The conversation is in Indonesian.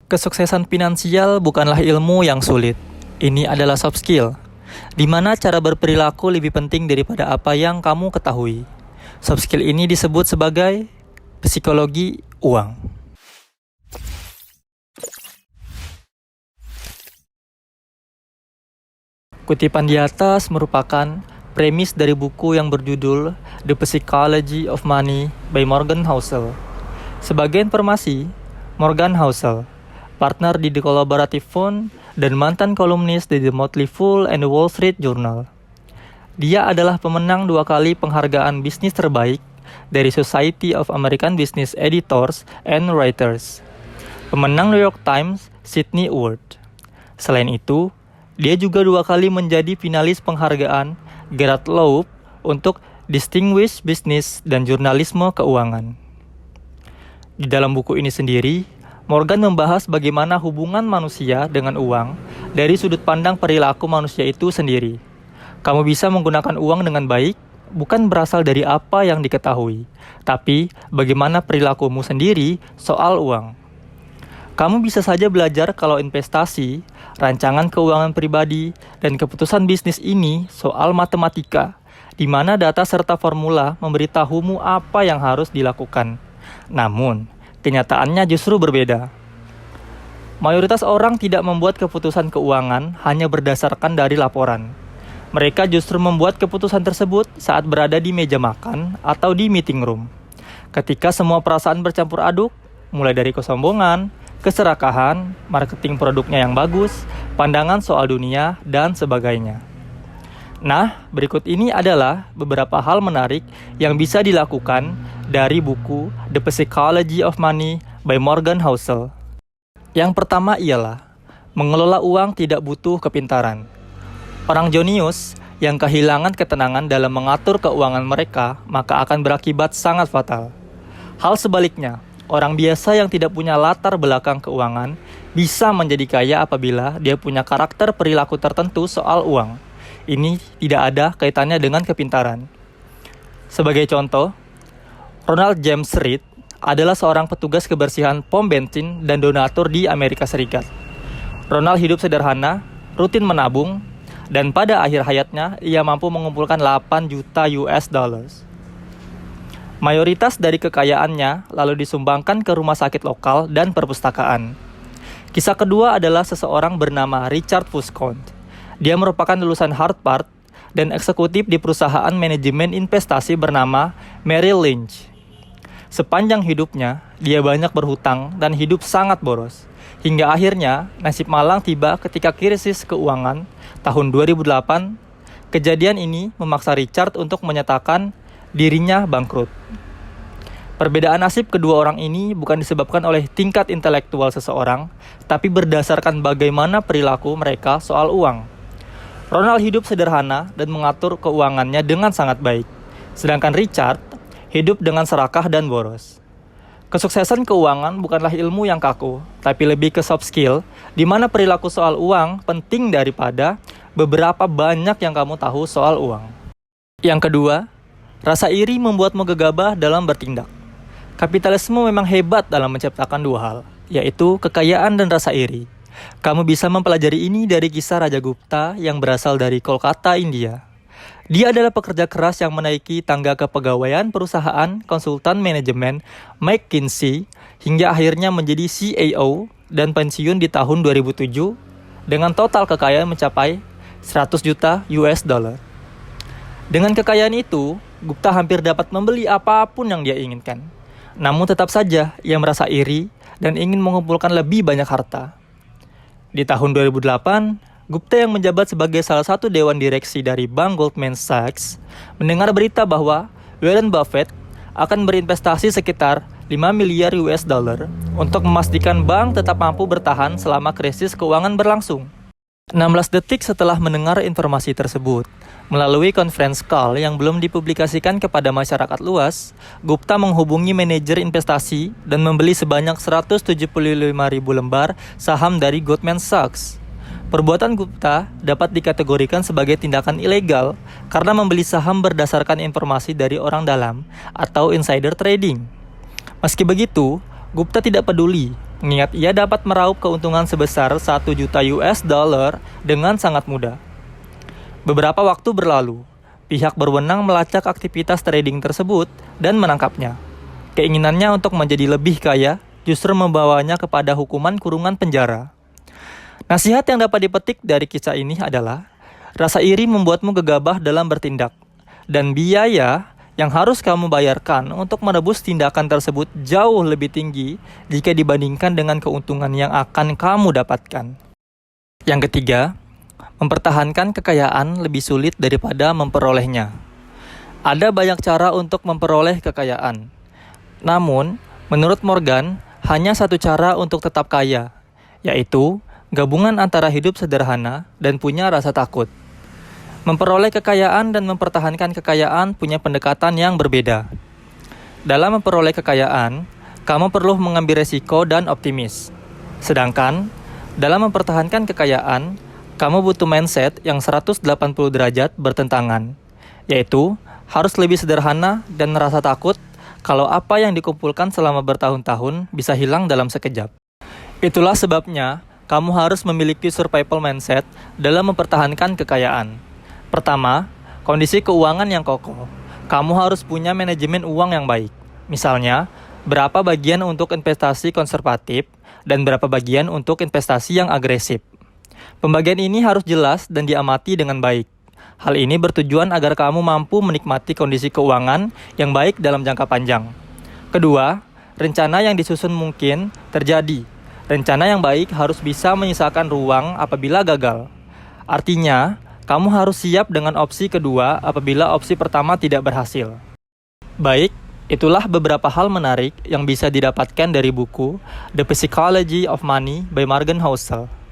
Kesuksesan finansial bukanlah ilmu yang sulit. Ini adalah soft skill, di mana cara berperilaku lebih penting daripada apa yang kamu ketahui. Soft skill ini disebut sebagai psikologi uang. Kutipan di atas merupakan premis dari buku yang berjudul The Psychology of Money by Morgan Housel. Sebagai informasi, Morgan Housel, partner di The Collaborative Fund dan mantan kolumnis di The Motley Fool and The Wall Street Journal. Dia adalah pemenang 2 kali penghargaan bisnis terbaik dari Society of American Business Editors and Writers, pemenang New York Times Sydney Award. Selain itu, dia juga 2 kali menjadi finalis penghargaan Gerard Loeb untuk Distinguished Business dan Jurnalisme Keuangan. Di dalam buku ini sendiri, Morgan membahas bagaimana hubungan manusia dengan uang dari sudut pandang perilaku manusia itu sendiri. Kamu bisa menggunakan uang dengan baik, bukan berasal dari apa yang diketahui, tapi bagaimana perilakumu sendiri soal uang. Kamu bisa saja belajar kalau investasi, rancangan keuangan pribadi, dan keputusan bisnis ini soal matematika, di mana data serta formula memberitahumu apa yang harus dilakukan. Namun, kenyataannya justru berbeda. Mayoritas orang tidak membuat keputusan keuangan hanya berdasarkan dari laporan. Mereka justru membuat keputusan tersebut saat berada di meja makan atau di meeting room. Ketika semua perasaan bercampur aduk, mulai dari kesombongan, keserakahan, marketing produknya yang bagus, pandangan soal dunia, dan sebagainya. Nah, berikut ini adalah beberapa hal menarik yang bisa dilakukan dari buku The Psychology of Money by Morgan Housel. Yang pertama ialah, mengelola uang tidak butuh kepintaran. Orang jenius yang kehilangan ketenangan dalam mengatur keuangan mereka, maka akan berakibat sangat fatal. Hal sebaliknya, orang biasa yang tidak punya latar belakang keuangan bisa menjadi kaya apabila dia punya karakter perilaku tertentu soal uang. Ini tidak ada kaitannya dengan kepintaran. Sebagai contoh, Ronald James Reed adalah seorang petugas kebersihan pom bensin dan donatur di Amerika Serikat. Ronald hidup sederhana, rutin menabung, dan pada akhir hayatnya ia mampu mengumpulkan 8 juta US dollars. Mayoritas dari kekayaannya lalu disumbangkan ke rumah sakit lokal dan perpustakaan. Kisah kedua adalah seseorang bernama Richard Fuscont. Dia merupakan lulusan Harvard dan eksekutif di perusahaan manajemen investasi bernama Merrill Lynch. Sepanjang hidupnya, dia banyak berhutang dan hidup sangat boros. Hingga akhirnya, nasib malang tiba ketika krisis keuangan tahun 2008. Kejadian ini memaksa Richard untuk menyatakan dirinya bangkrut. Perbedaan nasib kedua orang ini bukan disebabkan oleh tingkat intelektual seseorang, tapi berdasarkan bagaimana perilaku mereka soal uang. Ronald hidup sederhana dan mengatur keuangannya dengan sangat baik, sedangkan Richard hidup dengan serakah dan boros. Kesuksesan keuangan bukanlah ilmu yang kaku, tapi lebih ke soft skill, di mana perilaku soal uang penting daripada beberapa banyak yang kamu tahu soal uang. Yang kedua, rasa iri membuatmu gegabah dalam bertindak. Kapitalisme memang hebat dalam menciptakan 2 hal, yaitu kekayaan dan rasa iri. Kamu bisa mempelajari ini dari kisah Raja Gupta yang berasal dari Kolkata, India. Dia adalah pekerja keras yang menaiki tangga kepegawaian perusahaan konsultan manajemen McKinsey hingga akhirnya menjadi CEO dan pensiun di tahun 2007 dengan total kekayaan mencapai 100 juta US dollar. Dengan kekayaan itu, Gupta hampir dapat membeli apapun yang dia inginkan. Namun tetap saja ia merasa iri dan ingin mengumpulkan lebih banyak harta. Di tahun 2008, Gupta yang menjabat sebagai salah satu dewan direksi dari Bank Goldman Sachs mendengar berita bahwa Warren Buffett akan berinvestasi sekitar 5 miliar US dollar untuk memastikan bank tetap mampu bertahan selama krisis keuangan berlangsung. 16 detik setelah mendengar informasi tersebut, melalui conference call yang belum dipublikasikan kepada masyarakat luas, Gupta menghubungi manajer investasi dan membeli sebanyak 175.000 lembar saham dari Goldman Sachs. Perbuatan Gupta dapat dikategorikan sebagai tindakan ilegal karena membeli saham berdasarkan informasi dari orang dalam atau insider trading. Meski begitu, Gupta tidak peduli mengingat ia dapat meraup keuntungan sebesar 1 juta US dollar dengan sangat mudah. Beberapa waktu berlalu, pihak berwenang melacak aktivitas trading tersebut dan menangkapnya. Keinginannya untuk menjadi lebih kaya justru membawanya kepada hukuman kurungan penjara. Nasihat yang dapat dipetik dari kisah ini adalah, rasa iri membuatmu gegabah dalam bertindak, dan biaya yang harus kamu bayarkan untuk menebus tindakan tersebut jauh lebih tinggi jika dibandingkan dengan keuntungan yang akan kamu dapatkan. Yang ketiga, mempertahankan kekayaan lebih sulit daripada memperolehnya. Ada banyak cara untuk memperoleh kekayaan. Namun, menurut Morgan, hanya satu cara untuk tetap kaya, yaitu gabungan antara hidup sederhana dan punya rasa takut. Memperoleh kekayaan dan mempertahankan kekayaan punya pendekatan yang berbeda. Dalam memperoleh kekayaan, kamu perlu mengambil resiko dan optimis. Sedangkan, dalam mempertahankan kekayaan, kamu butuh mindset yang 180 derajat bertentangan, yaitu harus lebih sederhana dan merasa takut kalau apa yang dikumpulkan selama bertahun-tahun bisa hilang dalam sekejap. Itulah sebabnya, kamu harus memiliki survival mindset dalam mempertahankan kekayaan. Pertama, kondisi keuangan yang kokoh. Kamu harus punya manajemen uang yang baik. Misalnya, berapa bagian untuk investasi konservatif dan berapa bagian untuk investasi yang agresif. Pembagian ini harus jelas dan diamati dengan baik. Hal ini bertujuan agar kamu mampu menikmati kondisi keuangan yang baik dalam jangka panjang. Kedua, rencana yang disusun mungkin terjadi. Rencana yang baik harus bisa menyisakan ruang apabila gagal. Artinya, kamu harus siap dengan opsi kedua apabila opsi pertama tidak berhasil. Baik, itulah beberapa hal menarik yang bisa didapatkan dari buku The Psychology of Money by Morgan Housel.